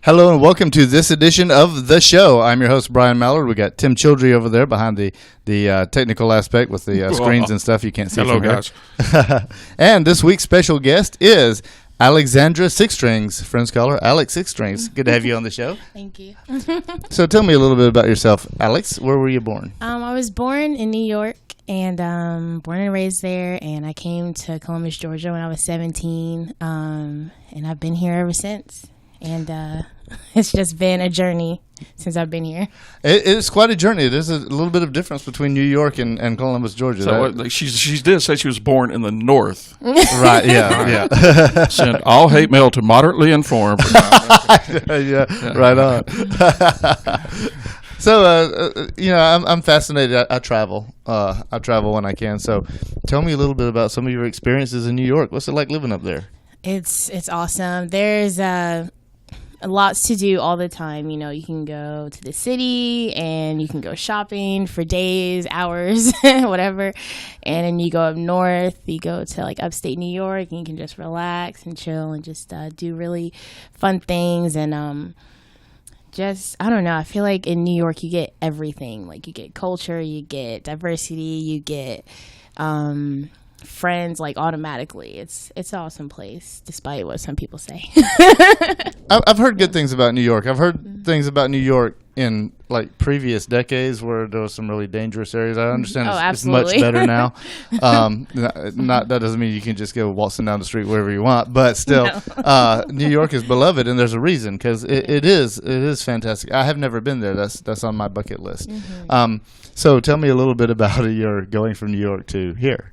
Hello and welcome to this edition of the show. I'm your host, Brian Mallard. We got Tim Childrey over there behind the technical aspect with the screens and stuff you can't see. Hello, from here. guys. And this week's special guest is Show-Alexandra Sixstrings. Friends call her Alex Sixstrings. Good to have you on the show. Thank you. So tell me a little bit about yourself. Alex, where were you born? I was born in New York and born and raised there. And I came to Columbus, Georgia when I was 17. And I've been here ever since. And it's just been a journey since I've been here. It's quite a journey. There's a little bit of difference between New York and Columbus, Georgia. So she did say she was born in the north. Right, yeah. Send all hate mail to moderately informed. yeah, right on. So, I'm fascinated. I travel. I travel when I can. So tell me a little bit about some of your experiences in New York. What's it like living up there? It's awesome. There's lots to do all the time. You know, you can go to the city and you can go shopping for days, hours, whatever. And then you go up north, you go to like upstate New York and you can just relax and chill and just do really fun things. And I don't know, I feel like in New York you get everything. Like you get culture, you get diversity, you get friends like automatically. It's an awesome place despite what some people say. I've heard good things about New York. I've heard things about New York in like previous decades where there was some really dangerous areas. I understand it's much better now. Not that doesn't mean you can just go waltzing down the street wherever you want, but still, no. New York is beloved, and there's a reason because it is fantastic. I have never been there. That's on my bucket list. Mm-hmm. So tell me a little bit about your going from New York to here.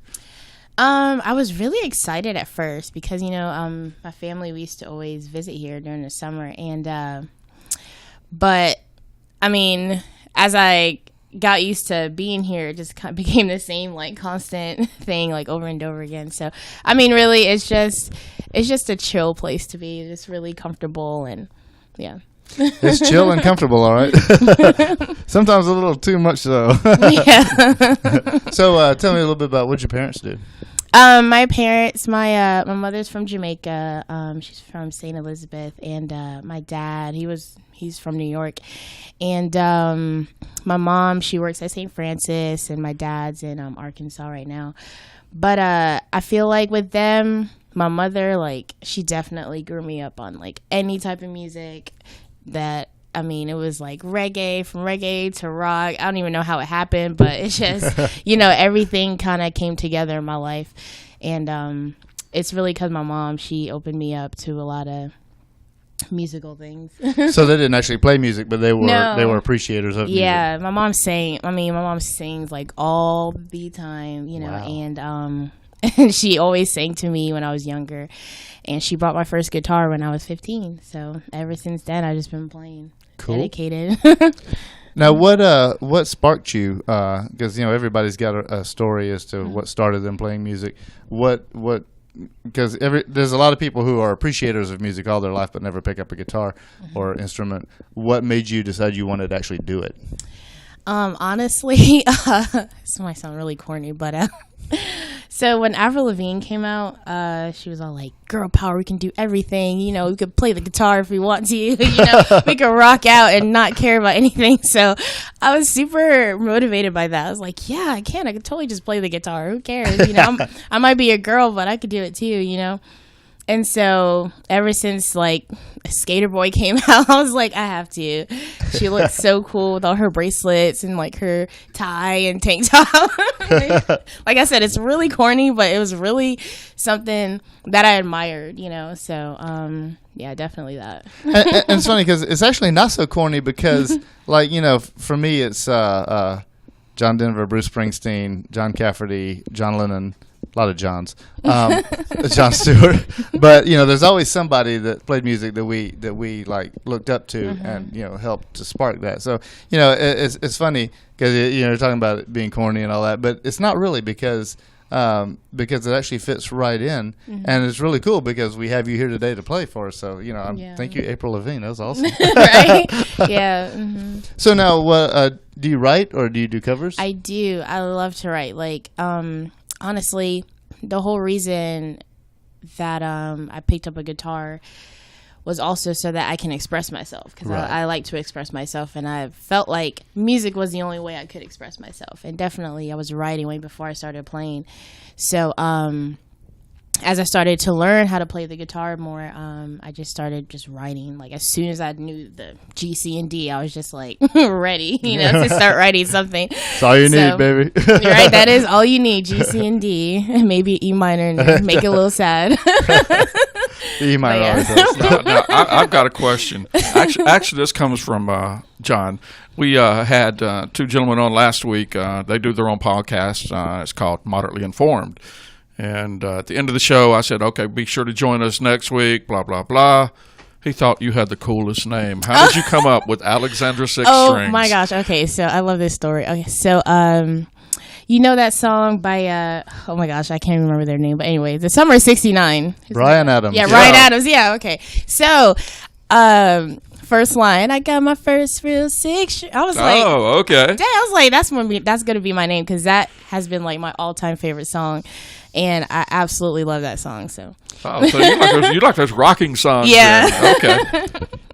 I was really excited at first because, my family, we used to always visit here during the summer. And, but I mean, as I got used to being here, it just kind of became the same, like, constant thing, like, over and over again. So, I mean, really, it's just a chill place to be. It's really comfortable and, yeah. It's chill and comfortable, all right? Sometimes a little too much, though. Yeah. So tell me a little bit about what your parents do. My parents, my mother's from Jamaica. She's from St. Elizabeth, and my dad, he's from New York, and my mom, she works at St. Francis, and my dad's in Arkansas right now. But I feel like with them, my mother, like, she definitely grew me up on like any type of music that. I mean, it was like reggae, from reggae to rock. I don't even know how it happened, but it's just, everything kind of came together in my life. And it's really because my mom, she opened me up to a lot of musical things. So they didn't actually play music, but they were appreciators of music. Yeah, my mom sings like all the time, Wow. And she always sang to me when I was younger. And she bought my first guitar when I was 15. So ever since then, I've just been playing. Cool. Dedicated. Now, what sparked you? Because everybody's got a story as to what started them playing music. Because there's a lot of people who are appreciators of music all their life but never pick up a guitar or instrument. What made you decide you wanted to actually do it? Honestly, this might sound really corny, but so when Avril Lavigne came out, she was all like, girl power, we can do everything. We could play the guitar if we want to, we could rock out and not care about anything. So I was super motivated by that. I was like, yeah, I can. I could totally just play the guitar. Who cares? I might be a girl, but I could do it too, And so ever since like Skater Boy came out, I was like, I have to. She looked so cool with all her bracelets and like her tie and tank top. Like I said, it's really corny, but it was really something that I admired, So yeah, definitely that. And it's funny because it's actually not so corny because like, for me, it's John Denver, Bruce Springsteen, John Cafferty, John Lennon. A lot of Johns, John Stewart, but there's always somebody that played music that we like looked up to and helped to spark that. So it's funny because you're talking about it being corny and all that, but it's not really because it actually fits right in, and it's really cool because we have you here today to play for us. So thank you, April Lavigne. That was awesome. Right? Yeah. Mm-hmm. So now, do you write or do you do covers? I do. I love to write. Like honestly, the whole reason that I picked up a guitar was also so that I can express myself, because Right. I like to express myself, and I felt like music was the only way I could express myself. And definitely I was writing way before I started playing. So as I started to learn how to play the guitar more, I just started just writing. Like as soon as I knew the G, C, and D, I was just like ready, to start writing something. That's all you need, baby. Right, that is all you need. G, C, and D, and maybe E minor, and make it a little sad. E minor always helps. Now, I've got a question. Actually, this comes from John. We had two gentlemen on last week. They do their own podcast. It's called Moderately Informed. And at the end of the show, I said, okay, be sure to join us next week, blah, blah, blah. He thought you had the coolest name. How did you come up with Alexandra Sixstrings? Oh, my gosh. Okay, so I love this story. Okay, so you know that song by, oh, my gosh, I can't remember their name. But anyway, The Summer of '69. Bryan Adams. Yeah, Bryan Adams. Yeah, okay. So first line, I got my first real six. I was like, oh, okay. dang, I was like, that's gonna be my name, because that has been like my all-time favorite song, and I absolutely love that song. So Oh, so you like those rocking songs? Yeah. Then. Okay.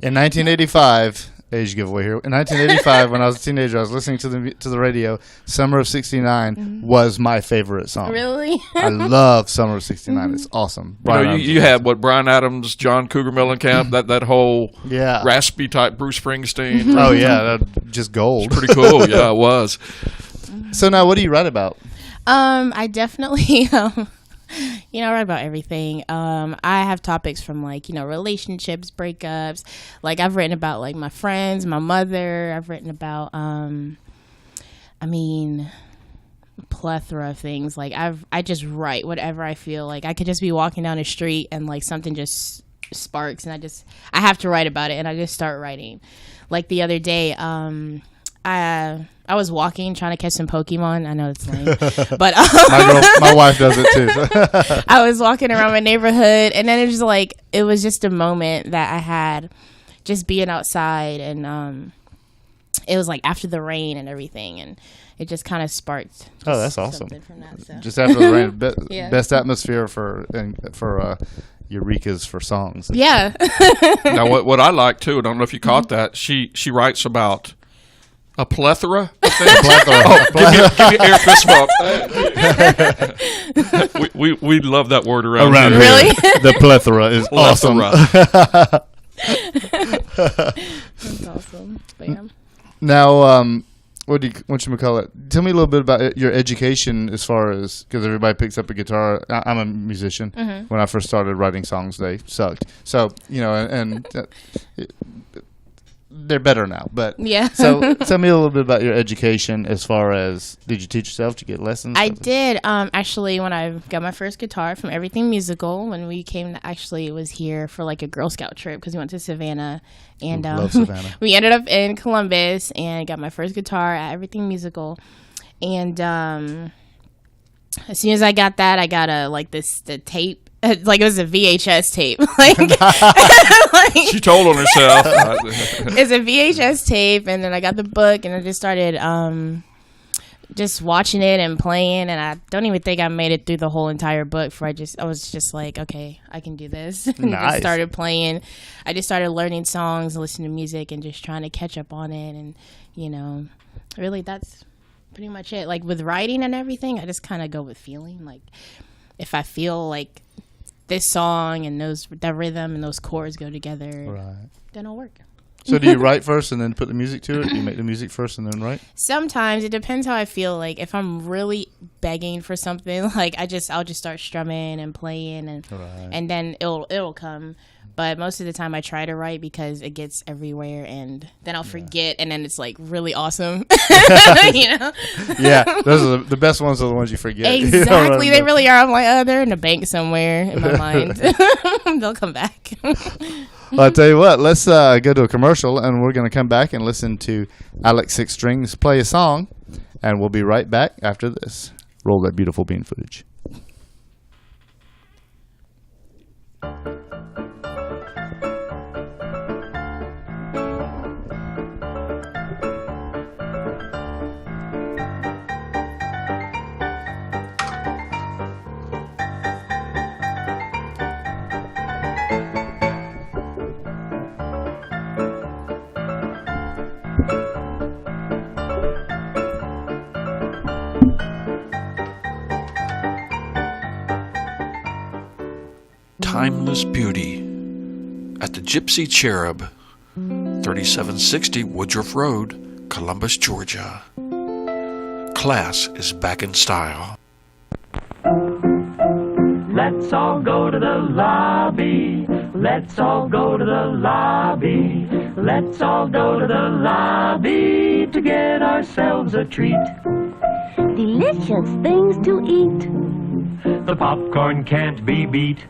In 1985, age giveaway here. In 1985, when I was a teenager, I was listening to the radio. Summer of '69 was my favorite song. really, I love Summer of '69. It's awesome. You had what, Bryan Adams, John Cougar Mellencamp, that whole Yeah. raspy type Bruce Springsteen. Oh yeah, just gold. Pretty cool. Yeah, it was. So now, what do you write about? I definitely, I write about everything. I have topics from like, relationships, breakups. Like I've written about like my friends, my mother. I've written about, plethora of things. Like I just write whatever I feel. Like I could just be walking down the street and like something just sparks, and I have to write about it, and I just start writing. Like the other day, I was walking trying to catch some Pokemon. I know it's lame, but My wife does it too. I was walking around my neighborhood, and then it was just a moment that I had just being outside, and it was like after the rain and everything, and it just kind of sparked. Oh, that's awesome. Something from that, so. Just after the rain, Yeah. best atmosphere for Eureka's for songs. Yeah. Now, what I like too, I don't know if you caught that. She writes about a plethora of things. Give me air fist bump. we love that word around here. Really? The plethora is awesome. That's awesome. But yeah. Now, what you call it? Tell me a little bit about your education, as far as, because everybody picks up a guitar. I'm a musician. When I first started writing songs, they sucked. So they're better now. But Yeah. So tell me a little bit about your education, as far as, did you teach yourself? Did you get lessons? I did. Actually, when I got my first guitar from Everything Musical, when we came, it was here for like a Girl Scout trip, because we went to Savannah, and Love Savannah. we ended up in Columbus, and got my first guitar at Everything Musical, and as soon as I got that, I got the tape. Like it was a VHS tape. She told on herself. It's a VHS tape, and then I got the book, and I just started just watching it and playing, and I don't even think I made it through the whole entire book before I was just like, okay, I can do this. And Nice. just started playing. I just started learning songs, listening to music, and just trying to catch up on it, and really that's pretty much it. Like with writing and everything, I just kind of go with feeling. Like if I feel like this song and that rhythm and those chords go together, Right. then it'll work. So do you write first and then put the music to it? Do you make the music first and then write? Sometimes it depends how I feel. Like if I'm really begging for something, like I'll just start strumming and playing, and then it'll come. But most of the time I try to write, because it gets everywhere, and then I'll forget, and then it's like really awesome. Yeah, those are the best ones are the ones you forget. Exactly. They really are. I'm like, they're in the bank somewhere in my mind. They'll come back. Well, I'll tell you what, let's go to a commercial, and we're going to come back and listen to Alex Sixstrings play a song, and we'll be right back after this. Roll that beautiful bean footage. timeless beauty at the Gypsy Cherub, 3760 Woodruff Road, Columbus, Georgia. Class is back in style. Let's all go to the lobby. Let's all go to the lobby. Let's all go to the lobby to get ourselves a treat. Delicious things to eat. The popcorn can't be beat.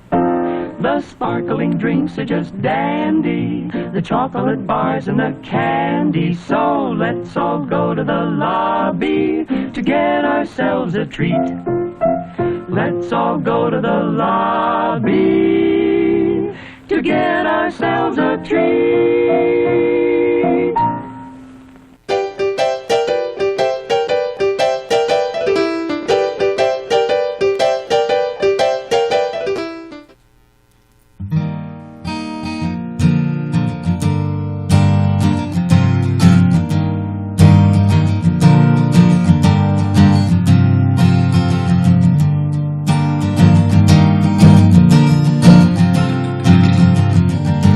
The sparkling drinks are just dandy. The chocolate bars and the candy. So let's all go to the lobby to get ourselves a treat. Let's all go to the lobby to get ourselves a treat.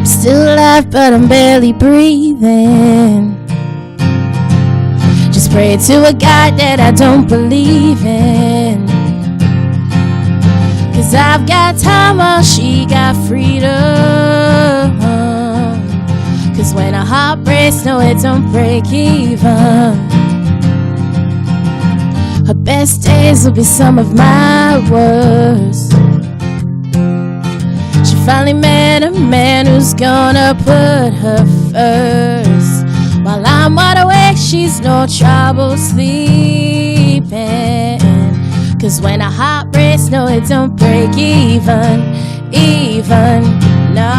Still alive, but I'm barely breathing. Just pray to a God that I don't believe in. 'Cause I've got time while she got freedom. 'Cause when a heart breaks, no, it don't break even. Her best days will be some of my worst. She finally met a man who's gonna put her first. While I'm wide awake, she's no trouble sleeping. 'Cause when a heart breaks, no, it don't break even. No.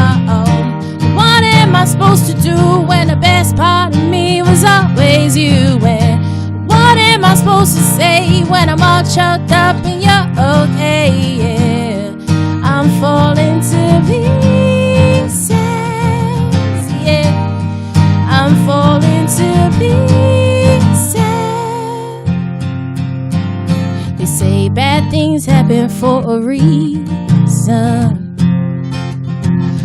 What am I supposed to do when the best part of me was always you? And what am I supposed to say when I'm all choked up and you're okay? Yeah, I'm falling to pieces. Yeah, I'm falling to pieces. They say bad things happen for a reason,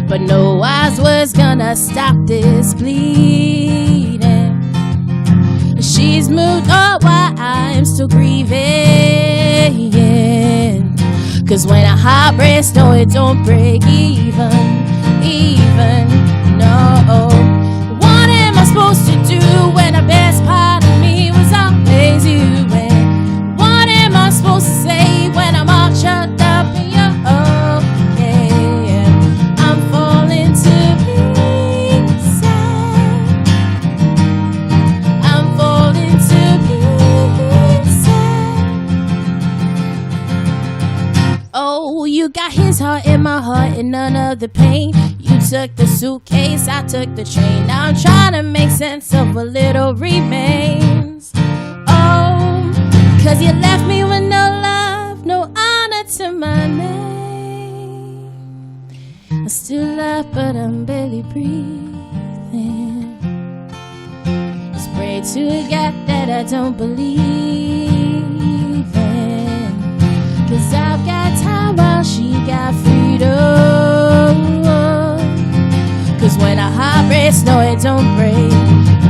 but no wise words gonna stop this bleeding. She's moved on while I'm still grieving. 'Cause when a heart breaks, no, it don't break even. No. What am I supposed to do when the best part of me was always you? And what am I supposed to say when I'm all shut up and you're okay? I'm falling to pieces. I'm falling to pieces. Oh, you got his heart in my heart and none of the pain. You took the suitcase, I took the train. Now I'm trying to make sense of what little remains. Oh, 'cause you left me with no love, no honor to my name. I'm still alive, but I'm barely breathing. Just pray to a God that I don't believe in. 'Cause I've got time while she got freedom. 'Cause when a heart breaks, no, it don't break.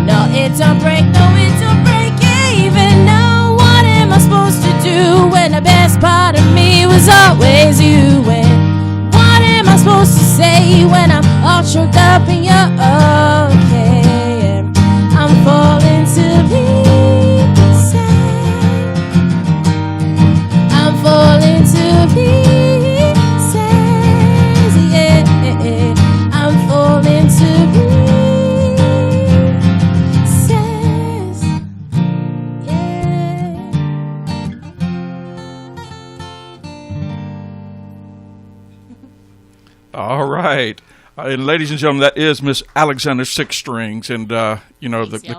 No, it don't break, no, it don't break even. No, what am I supposed to do when the best part of me was always you? And what am I supposed to say when I'm all choked up and you're okay? I'm falling to pieces. I'm falling to pieces. Yeah, I'm falling to pieces. Yeah. All right. And ladies and gentlemen, that is Miss Alexandra Sixstrings. And, the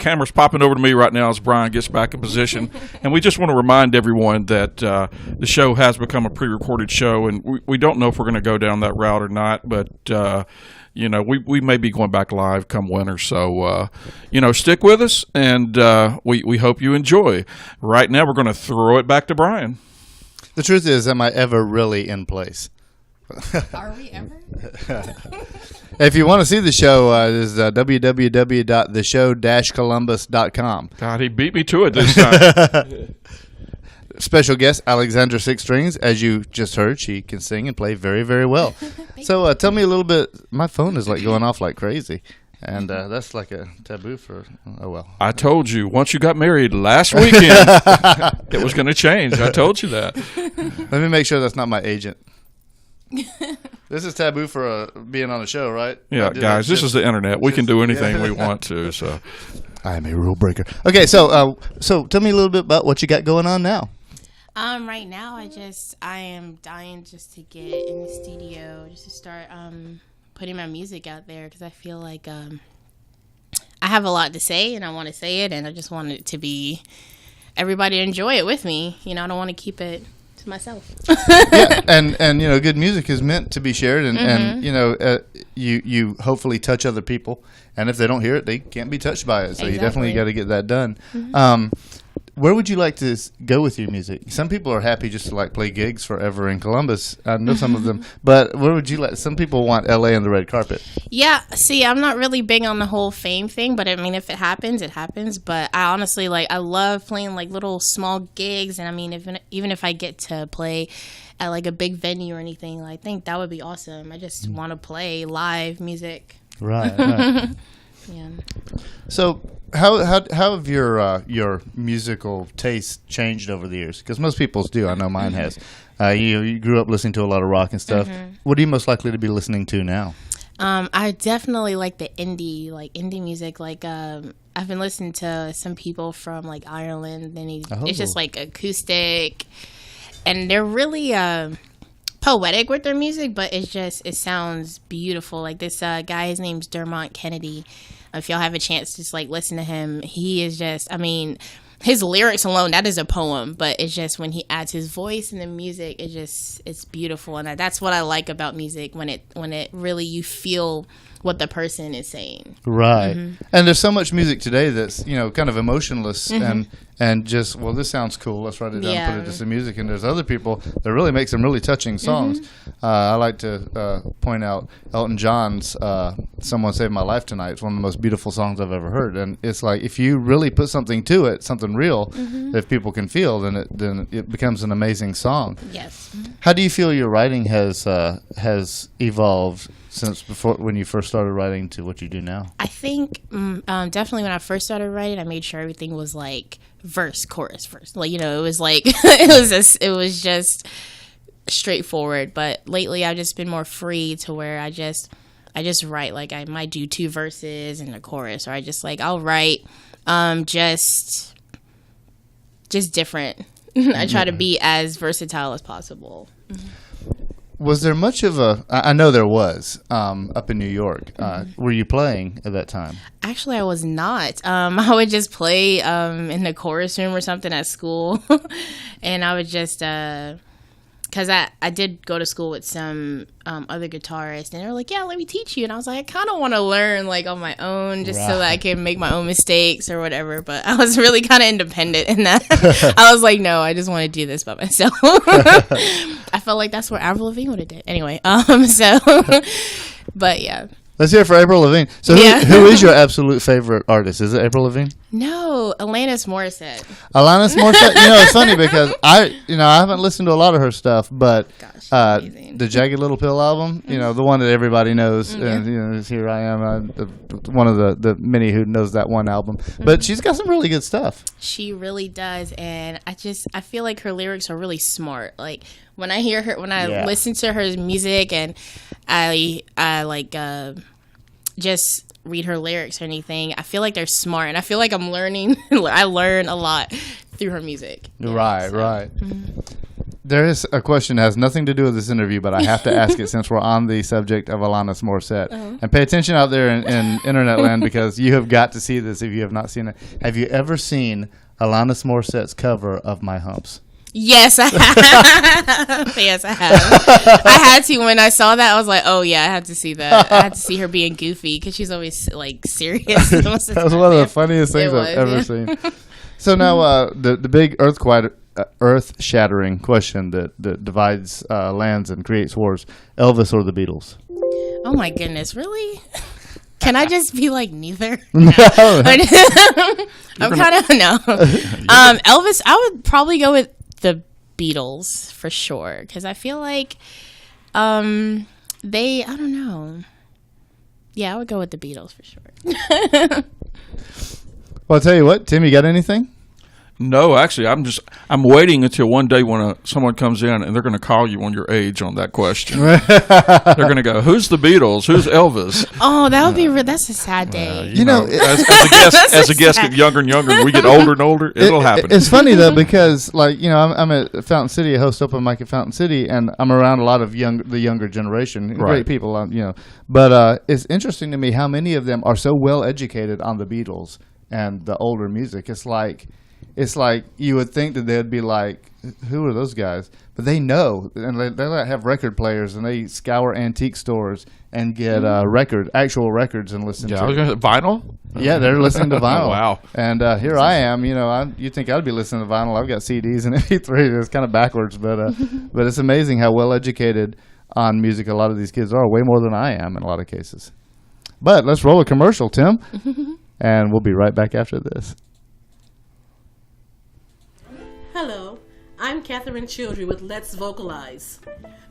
camera's popping over to me right now as Brian gets back in position. And we just want to remind everyone that the show has become a pre-recorded show. And we don't know if we're going to go down that route or not. But, we may be going back live come winter. So, stick with us. And we hope you enjoy. Right now, we're going to throw it back to Brian. The truth is, am I ever really in place? Are we ever? If you want to see the show, it is www.theshow-columbus.com. God, he beat me to it this time. Special guest, Alexandra Sixstrings. As you just heard, she can sing and play very, very well. So tell me a little bit. My phone is like going off like crazy. And that's like a taboo for, oh, well. I told you, once you got married last weekend, it was going to change. I told you that. Let me make sure that's not my agent. This is taboo for being on a show, right? Yeah, guys, this is the internet. We can do anything we want to. So, I am a rule breaker. Okay, so tell me a little bit about what you got going on now. Right now, I am dying just to get in the studio, just to start putting my music out there, because I feel like I have a lot to say and I want to say it, and I just want it to be everybody to enjoy it with me. You know, I don't want to keep it to myself. Yeah, and you know, good music is meant to be shared, and you know, you hopefully touch other people, and if they don't hear it, they can't be touched by it. So you definitely got to get that done. Where would you like to go with your music? Some people are happy just to like play gigs forever in Columbus. I know some of them, but where would you like? Some people want LA and the red carpet. Yeah, see, I'm not really big on the whole fame thing, but I mean, if it happens, it happens. But I honestly I love playing like little small gigs, and I mean, even if I get to play at like a big venue or anything, I think that would be awesome. I just want to play live music. Right. Yeah. So how have your musical taste changed over the years? Because most people's do. I know mine has. You grew up listening to a lot of rock and stuff. What are you most likely to be listening to now? I definitely like the indie music. Like I've been listening to some people from like Ireland. It's just like acoustic, and they're really poetic with their music, but it sounds beautiful. Like this guy, his name's Dermot Kennedy. If y'all have a chance, just like listen to him. He is just, I mean, his lyrics alone, that is a poem, but it's just when he adds his voice in the music, it's beautiful. And that's what I like about music, when it really, you feel what the person is saying. Right. And there's so much music today that's, you know, kind of emotionless and just, well, this sounds cool, let's write it down and put it to some music. And there's other people that really make some really touching songs. I like to point out Elton John's Someone Saved My Life Tonight. It's one of the most beautiful songs I've ever heard. And it's like, if you really put something to it, something real, that people can feel, then it becomes an amazing song. Yes. How do you feel your writing has evolved since before, when you first started writing, to what you do now? I think definitely when I first started writing, I made sure everything was like verse, chorus, verse. Like, you know, it was like it was just straightforward. But lately, I've just been more free to where I just write. Like I might do 2 verses and a chorus, or I'll write just different. I try to be as versatile as possible. Was there much of I know there was, up in New York. Were you playing at that time? Actually, I was not. I would just play in the chorus room or something at school. And I would just, because I did go to school with some other guitarists, and they were like, yeah, let me teach you. And I was like, I kind of want to learn like on my own, just so that I can make my own mistakes or whatever. But I was really kind of independent in that. I was like, no, I just want to do this by myself. I felt like that's what Avril Lavigne would have did. Anyway, but yeah. Let's hear it for Avril Lavigne. So who is your absolute favorite artist? Is it Avril Lavigne? No, Alanis Morissette. Alanis Morissette. You know, it's funny because I haven't listened to a lot of her stuff, but the Jagged Little Pill album, you know, the one that everybody knows, and you know, here I am, one of the many who knows that one album. But she's got some really good stuff. She really does, and I feel like her lyrics are really smart. Like when I hear her, when I listen to her music, and I like just read her lyrics or anything, I feel like they're smart, and I feel like I'm learning. I learn a lot through her music. Right. There is a question that has nothing to do with this interview, but I have to ask it since we're on the subject of Alanis Morissette. And pay attention out there in internet land, because you have got to see this if you have not seen it. Have you ever seen Alanis Morissette's cover of My Humps? Yes, I have. Yes, I have. I had to. When I saw that, I was like, oh, yeah, I had to see that. I had to see her being goofy, because she's always, like, serious. That was one of the funnious things I've ever seen. So now the big earthquake earth-shattering question that divides lands and creates wars: Elvis or the Beatles? Oh my goodness, really? Can I just be like neither? No. I'm kind of no. Elvis, I would probably go with the Beatles for sure because I feel like I don't know. Yeah, I would go with the Beatles for sure. Well, I'll tell you what, Tim, you got anything? No, actually, I'm waiting until one day when someone comes in and they're going to call you on your age on that question. They're going to go, "Who's the Beatles? Who's Elvis?" Oh, that would be that's a sad day. You know, as a guest get younger and younger, and we get older and older, it'll happen. It's funny though because, like, you know, I'm at Fountain City, I host open mic at Fountain City, and I'm around a lot of the younger generation, great people, you know. But it's interesting to me how many of them are so well educated on the Beatles and the older music. It's like you would think that they'd be like, who are those guys? But they know, and they have record players, and they scour antique stores and get actual records and listen to. Vinyl? Yeah, they're listening to vinyl. Wow. And here I am, you know, you'd think I'd be listening to vinyl. I've got CDs and MP3. It's kind of backwards, but it's amazing how well educated on music a lot of these kids are, way more than I am in a lot of cases. But let's roll a commercial, Tim, and we'll be right back after this. Hello, I'm Catherine Childry with Let's Vocalize.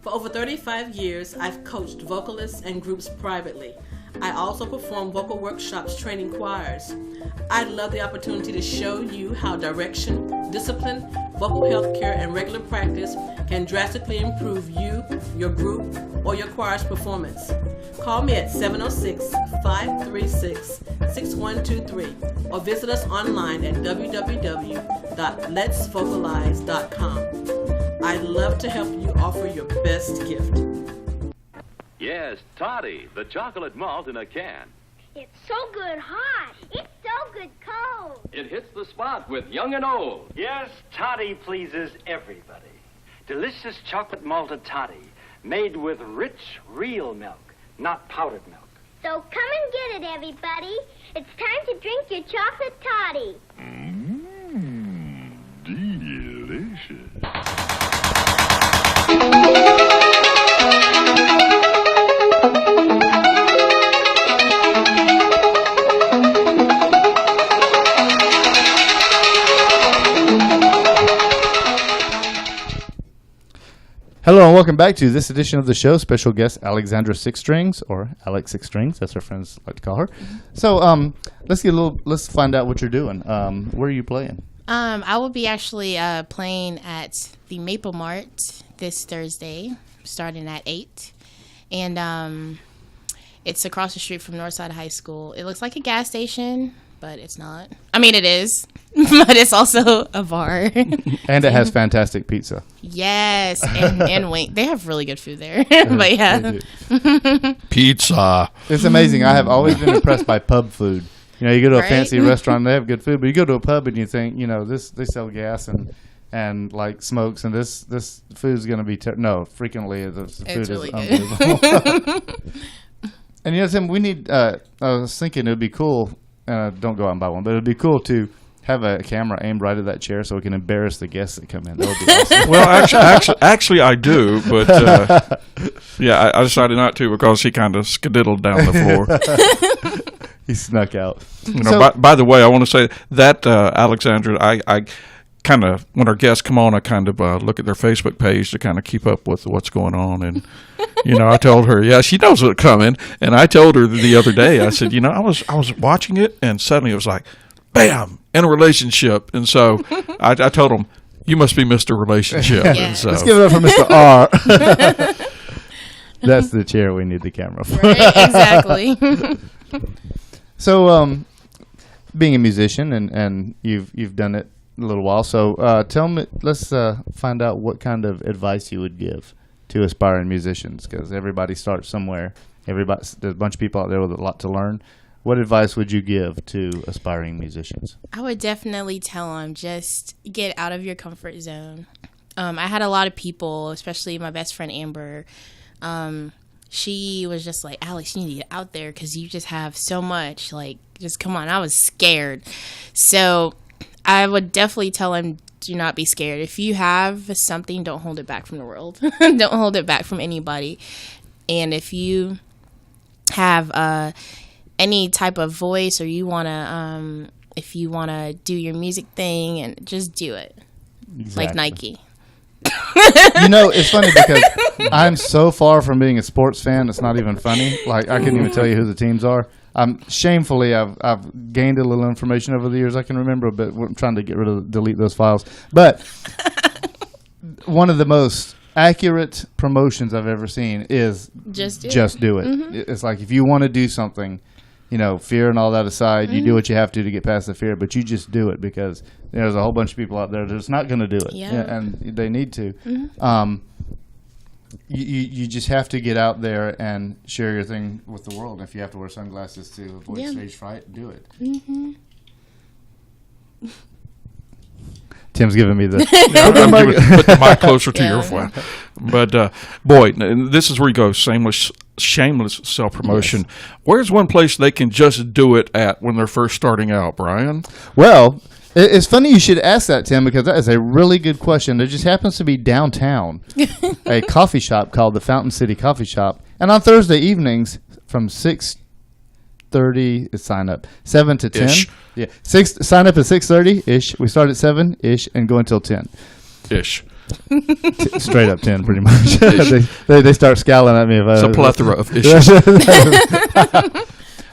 For over 35 years, I've coached vocalists and groups privately. I also perform vocal workshops training choirs. I'd love the opportunity to show you how direction, discipline, vocal health care, and regular practice can drastically improve you, your group, or your choir's performance. Call me at 706-536-6123 or visit us online at www.letsvocalize.com. I'd love to help you offer your best gift. Yes, Toddy, the chocolate malt in a can. It's so good hot. It's so good cold. It hits the spot with young and old. Yes, Toddy pleases everybody. Delicious chocolate malted toddy, made with rich, real milk, not powdered milk. So come and get it, everybody. It's time to drink your chocolate toddy. Delicious. Hello and welcome back to this edition of the show. Special guest Alexandra Sixstrings, or Alex Sixstrings, as her friends like to call her. So let's find out what you're doing. Where are you playing? I will be actually playing at the Maple Mart this Thursday, starting at 8. And it's across the street from Northside High School. It looks like a gas station, but it's not. I mean, it is, but it's also a bar. And it has fantastic pizza. Yes, and wing. They have really good food there. But yeah. Pizza. It's amazing. I have always been impressed by pub food. You know, you go to a Right? fancy restaurant, they have good food, but you go to a pub and you think, you know, they sell gas and like smokes, and this food's going to be frequently the food It's is really unbelievable. good. And you know, Tim, we need. I was thinking it would be cool. Don't go out and buy one, but it would be cool to have a camera aimed right at that chair so we can embarrass the guests that come in. That would be awesome. Well, actually, I do, but yeah, I decided not to because he kind of skedaddled down the floor. He snuck out. You know, by the way, I want to say that Alexandra, I kind of, when our guests come on, I kind of look at their Facebook page to kind of keep up with what's going on. And, you know, I told her, yeah, she knows what's coming. And I told her the other day, I said, you know, I was watching it, and suddenly it was like, bam, in a relationship. And so I told him, you must be Mr. Relationship. Yeah. And so, Let's give it up for Mr. R. That's the chair we need the camera for. Right? Exactly. So, being a musician and you've done it a little while, so tell me. Let's find out what kind of advice you would give to aspiring musicians, because everybody starts somewhere. There's a bunch of people out there with a lot to learn. What advice would you give to aspiring musicians? I would definitely tell them just get out of your comfort zone. I had a lot of people, especially my best friend Amber. She was just like, Alex, you need to get out there because you just have so much. Like, just come on. I was scared. So I would definitely tell him, do not be scared. If you have something, don't hold it back from the world. Don't hold it back from anybody. And if you have any type of voice, or you wanna, if you wanna do your music thing, and just do it, like Nike. It's funny because I'm so far from being a sports fan. It's not even funny. Like, I couldn't even tell you who the teams are. Shamefully, I've gained a little information over the years I can remember, but I'm trying to delete those files. But one of the most accurate promotions I've ever seen is just do it. Mm-hmm. It's like, if you want to do something, fear and all that aside, you do what you have to get past the fear, but you just do it, because there's a whole bunch of people out there that's not going to do it, and they need to. Mm-hmm. You just have to get out there and share your thing with the world. If you have to wear sunglasses to avoid stage fright, do it. Mm-hmm. Tim's giving me the put the mic closer to your phone. But boy, this is where you go, shameless self-promotion. Yes. Where's one place they can just do it at when they're first starting out, Brian? Well, it's funny you should ask that, Tim, because that is a really good question. There just happens to be downtown a coffee shop called the Fountain City Coffee Shop. And on Thursday evenings from 6:30, sign up, 7 to 10. Ish. Yeah, sign up at 6:30-ish. We start at 7-ish and go until 10. Straight up 10, pretty much. they start scowling at me. It's a plethora of issues.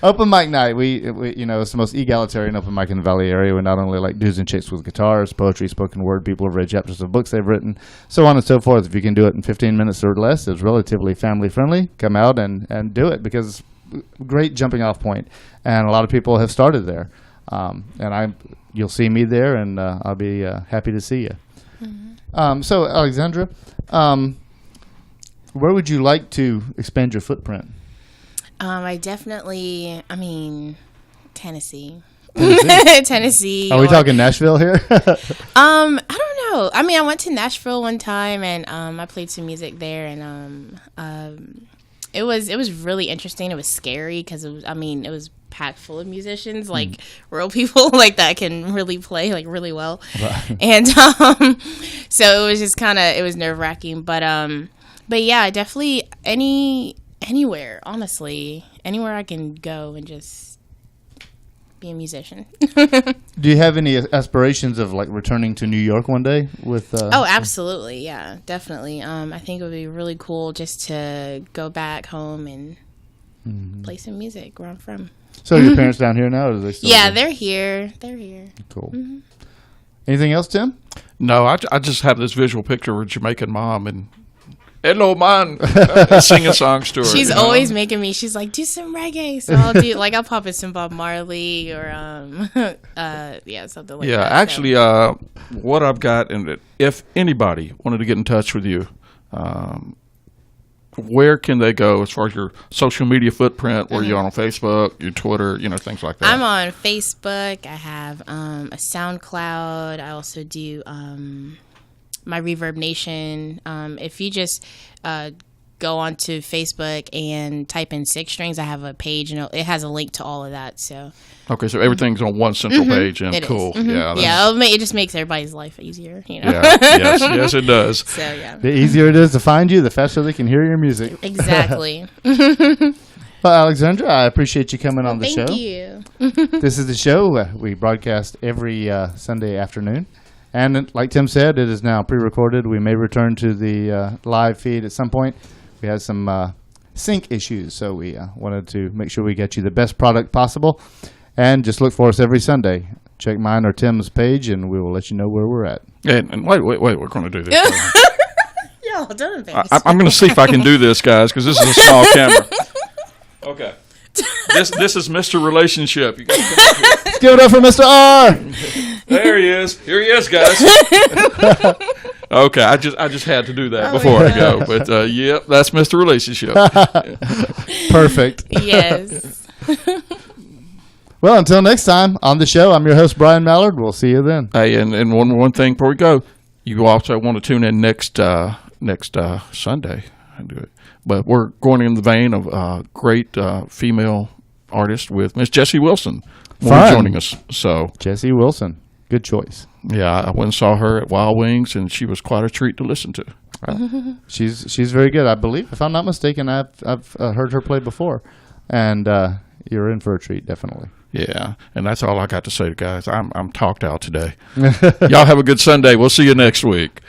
Open mic night. We it's the most egalitarian open mic in the Valley area. We not only like dudes and chicks with guitars, poetry, spoken word, people who've read chapters of books they've written, so on and so forth. If you can do it in 15 minutes or less, it's relatively family friendly. Come out and do it, because it's a great jumping off point, and a lot of people have started there. And you'll see me there, and I'll be happy to see you. Mm-hmm. So, Alexandra, where would you like to expand your footprint? Tennessee. Tennessee. Are we talking Nashville here? I don't know. I went to Nashville one time, and I played some music there, and it was really interesting. It was scary because it was packed full of musicians, like real people like that can really play like really well. Right. And so it was just it was nerve-wracking, but yeah, definitely anywhere, honestly, anywhere I can go and just be a musician. Do you have any aspirations of like returning to New York one day with Oh, absolutely. Yeah, definitely. I think it would be really cool just to go back home and play some music where I'm from. So your parents down here now, or do they still? Yeah, they're here. Cool. Mm-hmm. Anything else, Tim? No, I just have this visual picture of a Jamaican mom and hello, man, singing songs to her. She's always making me. She's like, do some reggae. So I'll do I'll pop in some Bob Marley or something like that. Yeah, actually, what I've got, and if anybody wanted to get in touch with you, where can they go as far as your social media footprint? Where you're on Facebook, your Twitter, things like that? I'm on Facebook. I have a SoundCloud. I also do my Reverb Nation. If you just go onto Facebook and type in Sixstrings, I have a page, and it has a link to all of that. So okay, so everything's on one central page, and it cool. Mm-hmm. Yeah, it just makes everybody's life easier. Yeah, yes, it does. So yeah, the easier it is to find you, the faster they can hear your music. Exactly. Well, Alexandra, I appreciate you coming on the show. Thank you. This is the show. We broadcast every Sunday afternoon. And like Tim said, it is now pre-recorded. We may return to the live feed at some point. We had some sync issues, so we wanted to make sure we get you the best product possible. And just look for us every Sunday. Check mine or Tim's page, and we will let you know where we're at. And wait, we're going to do this. Y'all don't embarrass I'm going to see if I can do this, guys, because this is a small camera. Okay. This is Mr. Relationship. You guys come up here. Let's give it up for Mr. R. There he is. Here he is, guys. Okay, I just had to do that before I go. But yep, that's Mr. Relationship. Perfect. Yes. Well, until next time on the show, I'm your host, Brian Mallard. We'll see you then. Hey, and one thing before we go, you also want to tune in next Sunday. I do it. But we're going in the vein of great female artist with Miss Jessie Wilson. Joining us. So Jessie Wilson. good choice. Yeah, I went and saw her at Wild Wings, and she was quite a treat to listen to. She's very good. I believe, if I'm not mistaken, I've heard her play before, and you're in for a treat, definitely. Yeah, and that's all I got to say, guys. I'm talked out today. Y'all have a good Sunday. We'll see you next week.